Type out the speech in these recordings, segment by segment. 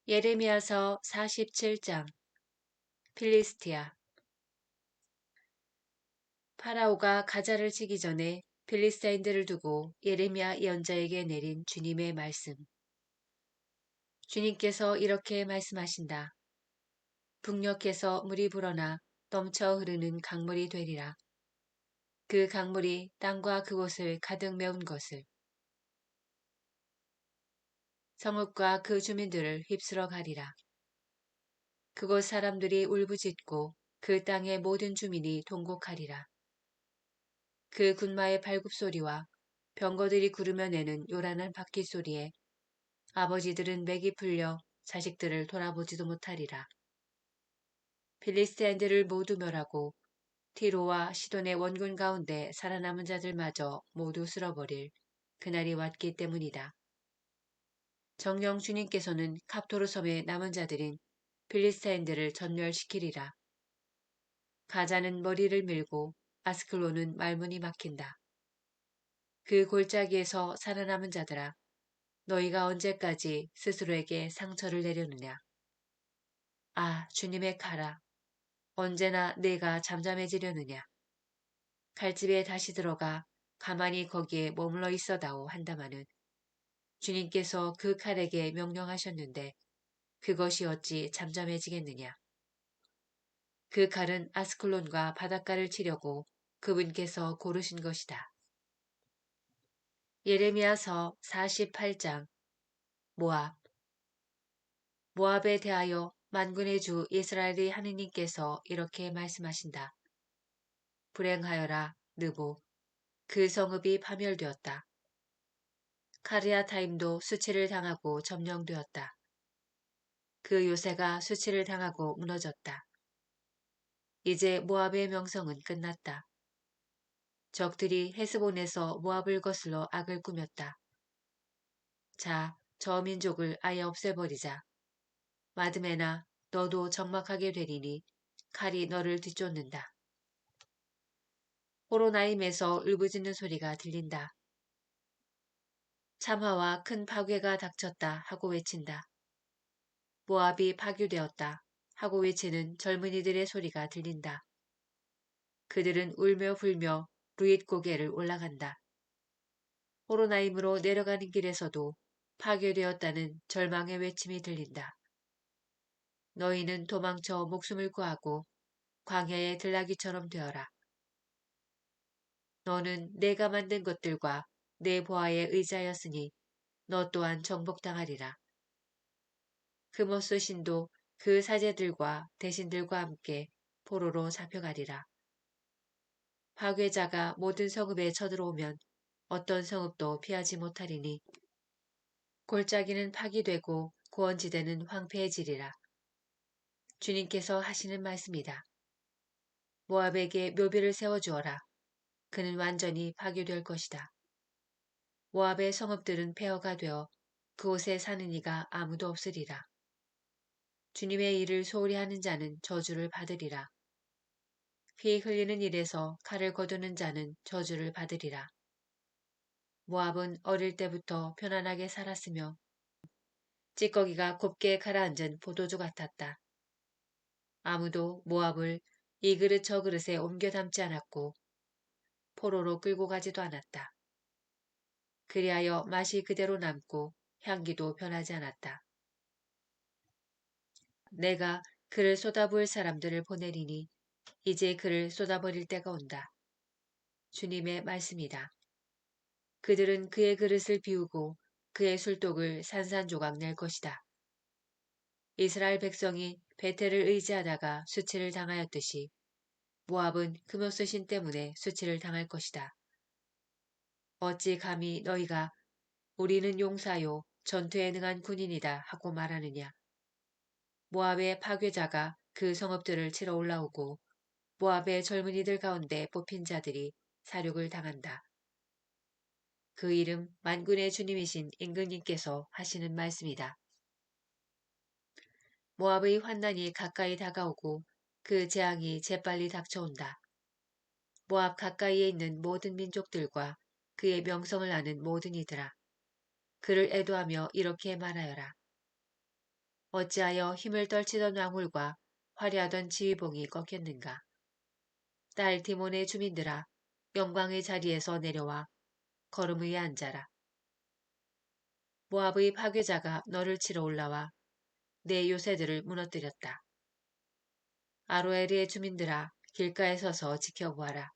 예레미야서 47장. 필리스티아. 파라오가 가자를 치기 전에 필리스타인들을 두고 예레미야 예언자에게 내린 주님의 말씀. 주님께서 이렇게 말씀하신다. 북녘에서 물이 불어나 넘쳐 흐르는 강물이 되리라. 그 강물이 땅과 그곳을 가득 메운 것을. 성읍과 그 주민들을 휩쓸어 가리라. 그곳 사람들이 울부짖고 그 땅의 모든 주민이 통곡하리라. 그 군마의 발굽소리와 병거들이 구르며 내는 요란한 바퀴 소리에 아버지들은 맥이 풀려 자식들을 돌아보지도 못하리라. 필리스티인들을 모두 멸하고 티로와 시돈의 원군 가운데 살아남은 자들마저 모두 쓸어버릴 그날이 왔기 때문이다. 정령 주님께서는 갑토르 섬의 남은 자들인 필리스타인들을 전멸시키리라. 가자는 머리를 밀고 아스클론은 말문이 막힌다. 그 골짜기에서 살아남은 자들아, 너희가 언제까지 스스로에게 상처를 내려느냐. 아, 주님의 칼아, 언제나 내가 잠잠해지려느냐. 칼집에 다시 들어가 가만히 거기에 머물러 있어다오 한다마는 주님께서 그 칼에게 명령하셨는데 그것이 어찌 잠잠해지겠느냐. 그 칼은 아스클론과 바닷가를 치려고 그분께서 고르신 것이다. 예레미야서 48장. 모압. 모압에 대하여 만군의 주 이스라엘의 하느님께서 이렇게 말씀하신다. 불행하여라 느보. 그 성읍이 파멸되었다. 카르야타임도 수치를 당하고 점령되었다. 그 요새가 수치를 당하고 무너졌다. 이제 모압의 명성은 끝났다. 적들이 헤스본에서 모압을 거슬러 악을 꾸몄다. 자, 저 민족을 아예 없애버리자. 마드메나, 너도 적막하게 되리니 칼이 너를 뒤쫓는다. 호로나임에서 울부짖는 소리가 들린다. 참화와 큰 파괴가 닥쳤다 하고 외친다. 모압이 파괴되었다 하고 외치는 젊은이들의 소리가 들린다. 그들은 울며 불며 루잇 고개를 올라간다. 호로나임으로 내려가는 길에서도 파괴되었다는 절망의 외침이 들린다. 너희는 도망쳐 목숨을 구하고 광야의 들나귀처럼 되어라. 너는 내가 만든 것들과 내 보아에 의지하였으니 너 또한 정복당하리라. 금오스 신도 그 사제들과 대신들과 함께 포로로 잡혀가리라. 파괴자가 모든 성읍에 쳐들어오면 어떤 성읍도 피하지 못하리니 골짜기는 파기되고 고원지대는 황폐해지리라. 주님께서 하시는 말씀이다. 모압에게 묘비를 세워주어라. 그는 완전히 파괴될 것이다. 모압의 성읍들은 폐허가 되어 그곳에 사는 이가 아무도 없으리라. 주님의 일을 소홀히 하는 자는 저주를 받으리라. 피 흘리는 일에서 칼을 거두는 자는 저주를 받으리라. 모압은 어릴 때부터 편안하게 살았으며 찌꺼기가 곱게 가라앉은 포도주 같았다. 아무도 모압을 이 그릇 저 그릇에 옮겨 담지 않았고 포로로 끌고 가지도 않았다. 그리하여 맛이 그대로 남고 향기도 변하지 않았다. 내가 그를 쏟아부을 사람들을 보내리니 이제 그를 쏟아버릴 때가 온다. 주님의 말씀이다. 그들은 그의 그릇을 비우고 그의 술독을 산산조각 낼 것이다. 이스라엘 백성이 베텔을 의지하다가 수치를 당하였듯이 모압은 금오스 신 때문에 수치를 당할 것이다. 어찌 감히 너희가 우리는 용사요 전투에 능한 군인이다 하고 말하느냐. 모압의 파괴자가 그 성읍들을 치러 올라오고 모압의 젊은이들 가운데 뽑힌 자들이 사륙을 당한다. 그 이름 만군의 주님이신 임금님께서 하시는 말씀이다. 모압의 환난이 가까이 다가오고 그 재앙이 재빨리 닥쳐온다. 모압 가까이에 있는 모든 민족들과 그의 명성을 아는 모든 이들아. 그를 애도하며 이렇게 말하여라. 어찌하여 힘을 떨치던 왕울과 화려하던 지휘봉이 꺾였는가. 딸 디몬의 주민들아, 영광의 자리에서 내려와 걸음 위에 앉아라. 모압의 파괴자가 너를 치러 올라와 내 요새들을 무너뜨렸다. 아로에르의 주민들아, 길가에 서서 지켜보아라.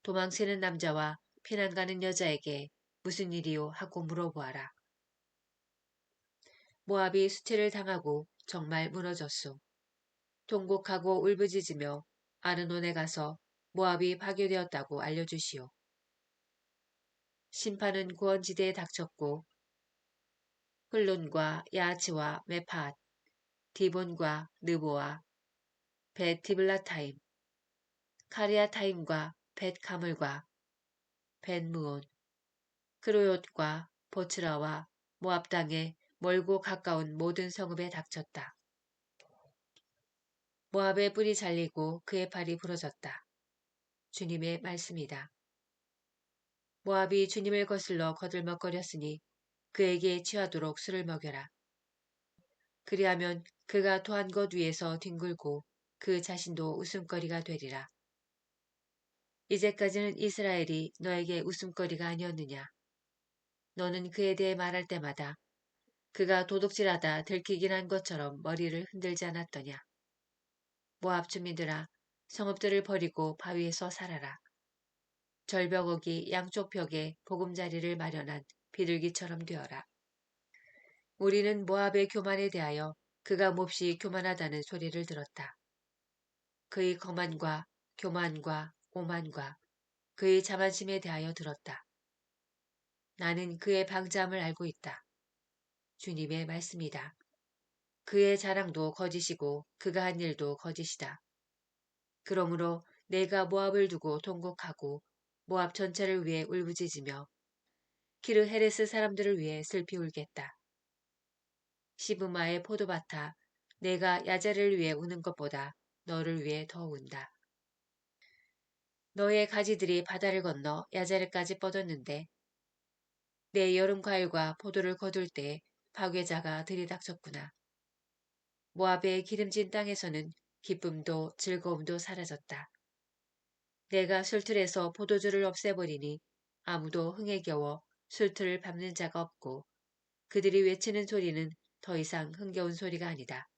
도망치는 남자와 피난가는 여자에게 무슨 일이요 하고 물어보아라. 모압이 수치를 당하고 정말 무너졌소. 통곡하고 울부짖으며 아르논에 가서 모압이 파괴되었다고 알려주시오. 심판은 구원지대에 닥쳤고 흘론과 야하츠와 메파앗, 디본과 느보와 벳 디블라타임, 카리아타임과 벳 가물과 벳 무온, 크로옅과 보츠라와 모압 땅에 멀고 가까운 모든 성읍에 닥쳤다. 모압의 뿔이 잘리고 그의 팔이 부러졌다. 주님의 말씀이다. 모압이 주님을 거슬러 거들먹거렸으니 그에게 취하도록 술을 먹여라. 그리하면 그가 토한 것 위에서 뒹굴고 그 자신도 웃음거리가 되리라. 이제까지는 이스라엘이 너에게 웃음거리가 아니었느냐. 너는 그에 대해 말할 때마다 그가 도둑질하다 들키긴 한 것처럼 머리를 흔들지 않았더냐. 모압 주민들아, 성읍들을 버리고 바위에서 살아라. 절벽옥이 양쪽 벽에 보금자리를 마련한 비둘기처럼 되어라. 우리는 모압의 교만에 대하여 그가 몹시 교만하다는 소리를 들었다. 그의 거만과 교만과 오만과 그의 자만심에 대하여 들었다. 나는 그의 방자함을 알고 있다. 주님의 말씀이다. 그의 자랑도 거짓이고 그가 한 일도 거짓이다. 그러므로 내가 모압을 두고 통곡하고 모압 전체를 위해 울부짖으며 키르 헤레스 사람들을 위해 슬피 울겠다. 시브마의 포도밭아, 내가 야자를 위해 우는 것보다 너를 위해 더 운다. 너의 가지들이 바다를 건너 야자르까지 뻗었는데 내 여름 과일과 포도를 거둘 때 파괴자가 들이닥쳤구나. 모압의 기름진 땅에서는 기쁨도 즐거움도 사라졌다. 내가 술틀에서 포도주를 없애버리니 아무도 흥에 겨워 술틀을 밟는 자가 없고 그들이 외치는 소리는 더 이상 흥겨운 소리가 아니다.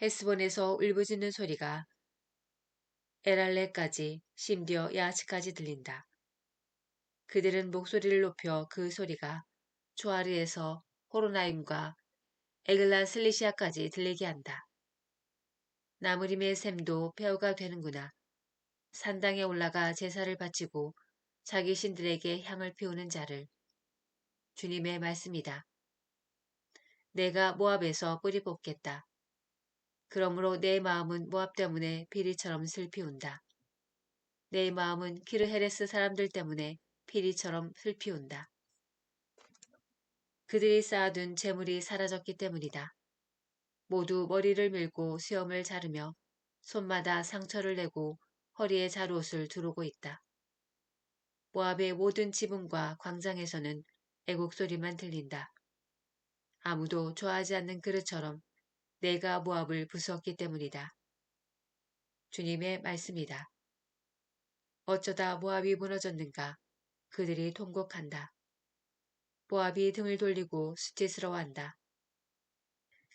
헤스본에서 울부짖는 소리가 에랄레까지 심디어 야하츠까지 들린다. 그들은 목소리를 높여 그 소리가 조아르에서 호로나임과 에글라 슬리시아까지 들리게 한다. 나무림의 샘도 폐허가 되는구나. 산당에 올라가 제사를 바치고 자기 신들에게 향을 피우는 자를. 주님의 말씀이다. 내가 모압에서 뿌리 뽑겠다. 그러므로 내 마음은 모압 때문에 비리처럼 슬피 운다. 내 마음은 키르헤레스 사람들 때문에 피리처럼 슬피 운다. 그들이 쌓아둔 재물이 사라졌기 때문이다. 모두 머리를 밀고 수염을 자르며 손마다 상처를 내고 허리에 자루옷을 두르고 있다. 모압의 모든 지붕과 광장에서는 애곡 소리만 들린다. 아무도 좋아하지 않는 그릇처럼 내가 모압을 부수었기 때문이다. 주님의 말씀이다. 어쩌다 모압이 무너졌는가? 그들이 통곡한다. 모압이 등을 돌리고 수치스러워한다.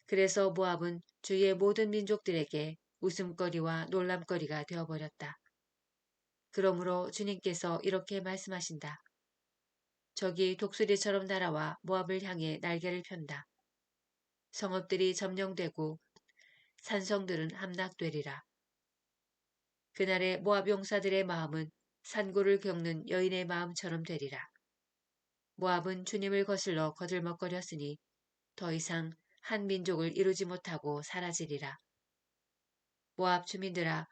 그래서 모압은 주위의 모든 민족들에게 웃음거리와 놀람거리가 되어버렸다. 그러므로 주님께서 이렇게 말씀하신다. 적이 독수리처럼 날아와 모압을 향해 날개를 편다. 성읍들이 점령되고 산성들은 함락되리라. 그날의 모압 용사들의 마음은 산고를 겪는 여인의 마음처럼 되리라. 모압은 주님을 거슬러 거들먹거렸으니 더 이상 한 민족을 이루지 못하고 사라지리라. 모압 주민들아,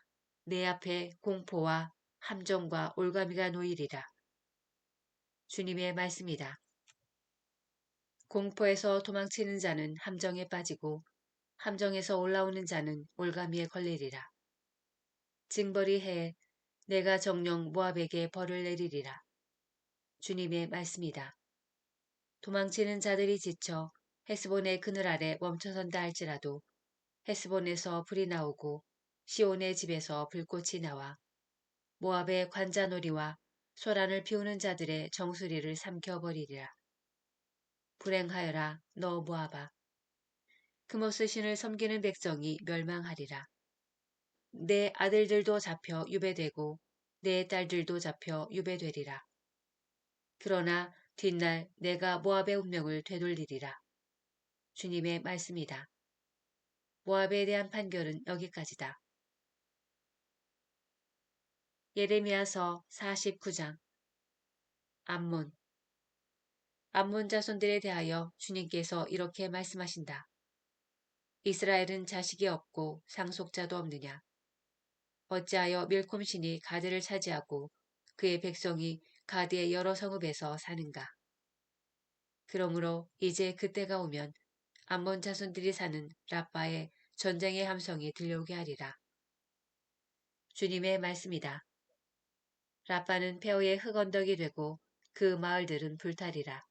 내 앞에 공포와 함정과 올가미가 놓이리라. 주님의 말씀이다. 공포에서 도망치는 자는 함정에 빠지고 함정에서 올라오는 자는 올가미에 걸리리라. 징벌이 해에 내가 정령 모압에게 벌을 내리리라. 주님의 말씀이다. 도망치는 자들이 지쳐 헤스본의 그늘 아래 멈춰선다 할지라도 헤스본에서 불이 나오고 시온의 집에서 불꽃이 나와 모압의 관자놀이와 소란을 피우는 자들의 정수리를 삼켜버리리라. 불행하여라 너 모압아. 크모스 신을 섬기는 백성이 멸망하리라. 내 아들들도 잡혀 유배되고 내 딸들도 잡혀 유배되리라. 그러나 뒷날 내가 모압의 운명을 되돌리리라. 주님의 말씀이다. 모압에 대한 판결은 여기까지다. 예레미야서 49장. 암몬. 암몬 자손들에 대하여 주님께서 이렇게 말씀하신다. 이스라엘은 자식이 없고 상속자도 없느냐. 어찌하여 밀콤신이 가드를 차지하고 그의 백성이 가드의 여러 성읍에서 사는가. 그러므로 이제 그때가 오면 암몬 자손들이 사는 라빠의 전쟁의 함성이 들려오게 하리라. 주님의 말씀이다. 라빠는 폐허의 흙언덕이 되고 그 마을들은 불타리라.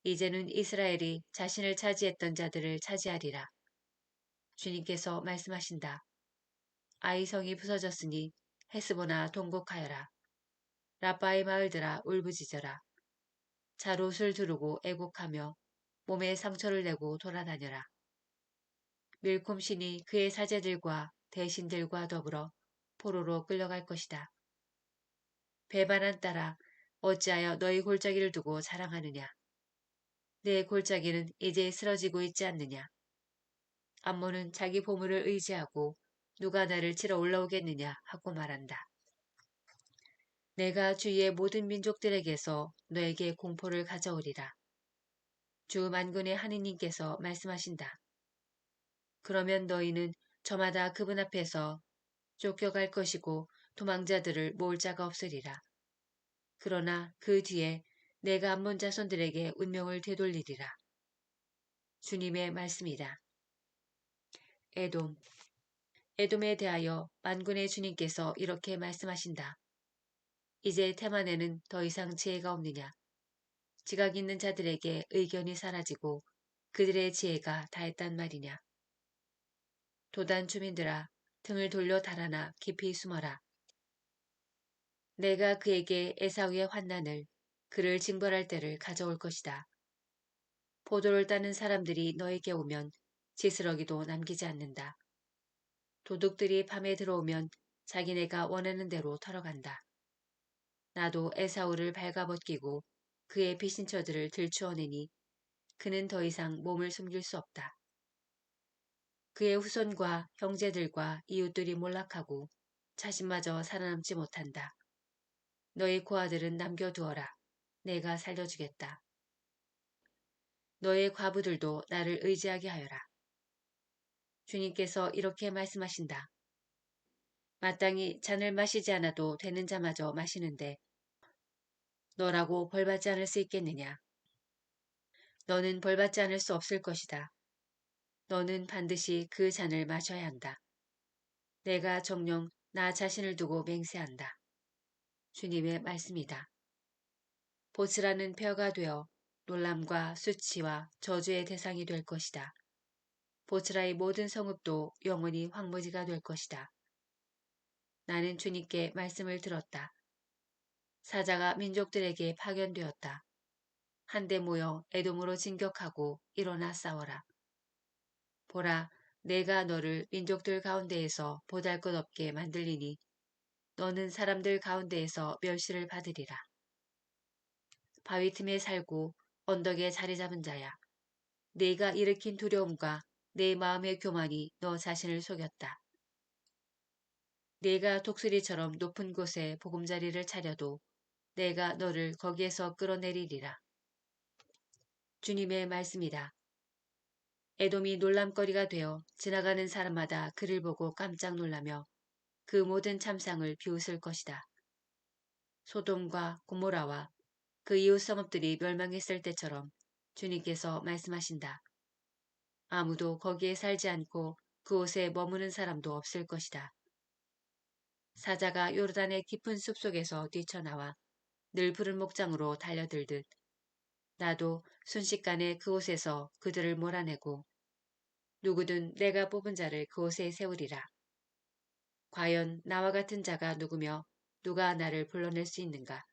이제는 이스라엘이 자신을 차지했던 자들을 차지하리라. 주님께서 말씀하신다. 아이성이 부서졌으니 헤스보나 동곡하여라. 라빠의 마을들아 울부짖어라. 자롯을 두르고 애곡하며 몸에 상처를 내고 돌아다녀라. 밀콤신이 그의 사제들과 대신들과 더불어 포로로 끌려갈 것이다. 배반한 딸아 어찌하여 너희 골짜기를 두고 자랑하느냐. 내 골짜기는 이제 쓰러지고 있지 않느냐. 암몬은 자기 보물을 의지하고 누가 나를 치러 올라오겠느냐 하고 말한다. 내가 주위의 모든 민족들에게서 너에게 공포를 가져오리라. 주 만군의 하느님께서 말씀하신다. 그러면 너희는 저마다 그분 앞에서 쫓겨갈 것이고 도망자들을 모을 자가 없으리라. 그러나 그 뒤에 내가 암몬 자손들에게 운명을 되돌리리라. 주님의 말씀이다. 에돔. 에돔에 대하여 만군의 주님께서 이렇게 말씀하신다. 이제 테만에는 더 이상 지혜가 없느냐. 지각 있는 자들에게 의견이 사라지고 그들의 지혜가 다했단 말이냐. 도단 주민들아 등을 돌려 달아나 깊이 숨어라. 내가 그에게 에사우의 환난을 그를 징벌할 때를 가져올 것이다. 포도를 따는 사람들이 너에게 오면 지스러기도 남기지 않는다. 도둑들이 밤에 들어오면 자기네가 원하는 대로 털어간다. 나도 에사우를 발가벗기고 그의 비신처들을 들추어내니 그는 더 이상 몸을 숨길 수 없다. 그의 후손과 형제들과 이웃들이 몰락하고 자신마저 살아남지 못한다. 너희 고아들은 남겨두어라. 내가 살려주겠다. 너의 과부들도 나를 의지하게 하여라. 주님께서 이렇게 말씀하신다. 마땅히 잔을 마시지 않아도 되는 자마저 마시는데 너라고 벌받지 않을 수 있겠느냐. 너는 벌받지 않을 수 없을 것이다. 너는 반드시 그 잔을 마셔야 한다. 내가 정녕 나 자신을 두고 맹세한다. 주님의 말씀이다. 보스라는 벼가 되어 놀람과 수치와 저주의 대상이 될 것이다. 보스라의 모든 성읍도 영원히 황무지가 될 것이다. 나는 주님께 말씀을 들었다. 사자가 민족들에게 파견되었다. 한데 모여 에돔으로 진격하고 일어나 싸워라. 보라, 내가 너를 민족들 가운데에서 보잘것없게 만들리니 너는 사람들 가운데에서 멸시를 받으리라. 바위 틈에 살고 언덕에 자리 잡은 자야. 네가 일으킨 두려움과 내 마음의 교만이 너 자신을 속였다. 네가 독수리처럼 높은 곳에 보금자리를 차려도 내가 너를 거기에서 끌어내리리라. 주님의 말씀이다. 에돔이 놀람거리가 되어 지나가는 사람마다 그를 보고 깜짝 놀라며 그 모든 참상을 비웃을 것이다. 소돔과 고모라와 그 이웃 성읍들이 멸망했을 때처럼 주님께서 말씀하신다. 아무도 거기에 살지 않고 그곳에 머무는 사람도 없을 것이다. 사자가 요르단의 깊은 숲속에서 뛰쳐나와 늘 푸른 목장으로 달려들듯 나도 순식간에 그곳에서 그들을 몰아내고 누구든 내가 뽑은 자를 그곳에 세우리라. 과연 나와 같은 자가 누구며 누가 나를 불러낼 수 있는가?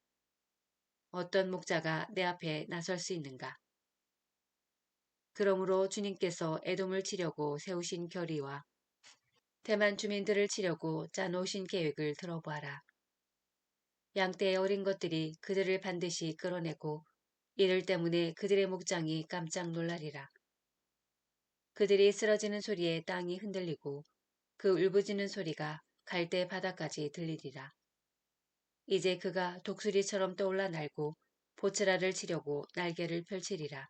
어떤 목자가 내 앞에 나설 수 있는가? 그러므로 주님께서 에돔을 치려고 세우신 결의와 대만 주민들을 치려고 짜놓으신 계획을 들어보아라. 양떼의 어린 것들이 그들을 반드시 끌어내고 이를 때문에 그들의 목장이 깜짝 놀라리라. 그들이 쓰러지는 소리에 땅이 흔들리고 그 울부짖는 소리가 갈대 바다까지 들리리라. 이제 그가 독수리처럼 떠올라 날고 보츠라를 치려고 날개를 펼치리라.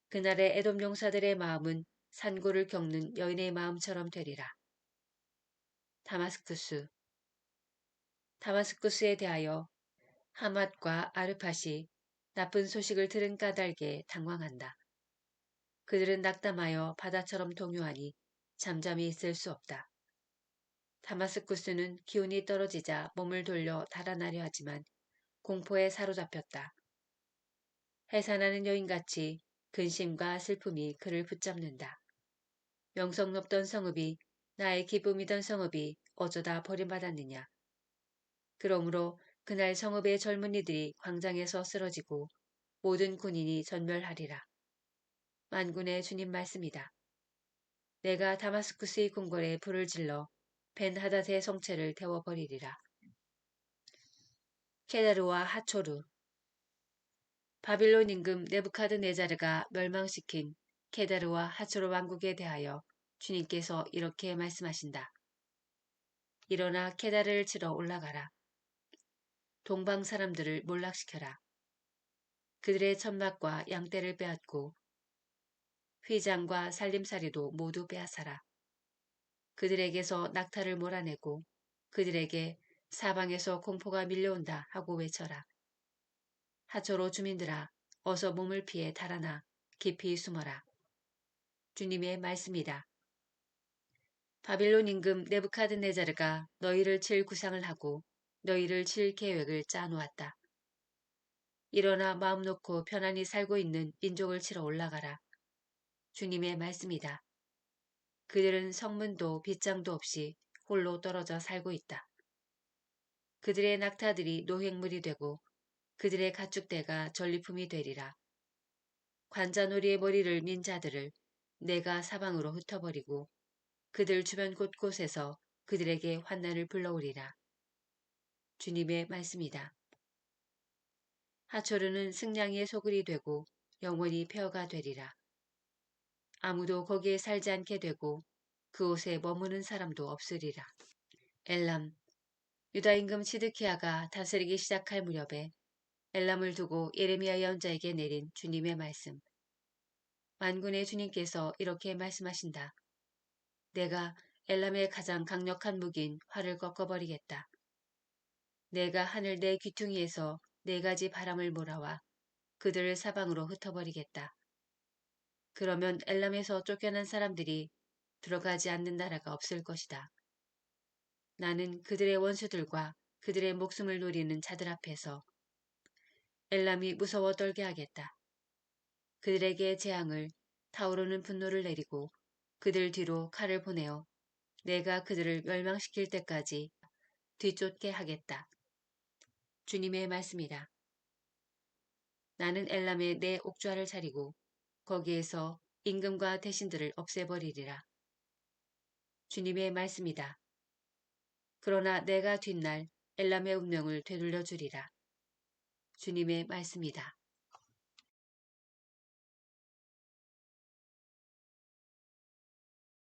그날의 에돔 용사들의 마음은 산고를 겪는 여인의 마음처럼 되리라. 다마스쿠스 다마스쿠스에 대하여 하맛과 아르팟이 나쁜 소식을 들은 까닭에 당황한다. 그들은 낙담하여 바다처럼 동요하니 잠잠히 있을 수 없다. 다마스쿠스는 기운이 떨어지자 몸을 돌려 달아나려 하지만 공포에 사로잡혔다. 해산하는 여인같이 근심과 슬픔이 그를 붙잡는다. 명성높던 성읍이 나의 기쁨이던 성읍이 어쩌다 버림받았느냐. 그러므로 그날 성읍의 젊은이들이 광장에서 쓰러지고 모든 군인이 전멸하리라. 만군의 주님 말씀이다. 내가 다마스쿠스의 궁궐에 불을 질러 벤하닷의 성체를 태워버리리라. 케다르와 하초르 바빌론 임금 네부카드네자르가 멸망시킨 케다르와 하초르 왕국에 대하여 주님께서 이렇게 말씀하신다. 일어나 케다르를 치러 올라가라. 동방 사람들을 몰락시켜라. 그들의 천막과 양떼를 빼앗고 휘장과 살림살이도 모두 빼앗아라. 그들에게서 낙타를 몰아내고 그들에게 사방에서 공포가 밀려온다 하고 외쳐라. 하초로 주민들아 어서 몸을 피해 달아나 깊이 숨어라. 주님의 말씀이다. 바빌론 임금 네부카드네자르가 너희를 칠 구상을 하고 너희를 칠 계획을 짜놓았다. 일어나 마음 놓고 편안히 살고 있는 민족을 치러 올라가라. 주님의 말씀이다. 그들은 성문도 빗장도 없이 홀로 떨어져 살고 있다. 그들의 낙타들이 노획물이 되고 그들의 가축대가 전리품이 되리라. 관자놀이의 머리를 민 자들을 내가 사방으로 흩어버리고 그들 주변 곳곳에서 그들에게 환난을 불러오리라. 주님의 말씀이다. 하초르는 승냥이의 소굴이 되고 영원히 폐허가 되리라. 아무도 거기에 살지 않게 되고 그곳에 머무는 사람도 없으리라. 엘람 유다 임금 시드키야가 다스리기 시작할 무렵에 엘람을 두고 예레미야 예언자에게 내린 주님의 말씀. 만군의 주님께서 이렇게 말씀하신다. 내가 엘람의 가장 강력한 무기인 활을 꺾어버리겠다. 내가 하늘 내 귀퉁이에서 4가지 바람을 몰아와 그들을 사방으로 흩어버리겠다. 그러면 엘람에서 쫓겨난 사람들이 들어가지 않는 나라가 없을 것이다. 나는 그들의 원수들과 그들의 목숨을 노리는 자들 앞에서 엘람이 무서워 떨게 하겠다. 그들에게 재앙을 타오르는 분노를 내리고 그들 뒤로 칼을 보내어 내가 그들을 멸망시킬 때까지 뒤쫓게 하겠다. 주님의 말씀이다. 나는 엘람에 내 옥좌를 차리고 거기에서 임금과 대신들을 없애버리리라. 주님의 말씀이다. 그러나 내가 뒷날 엘람의 운명을 되돌려 주리라. 주님의 말씀이다.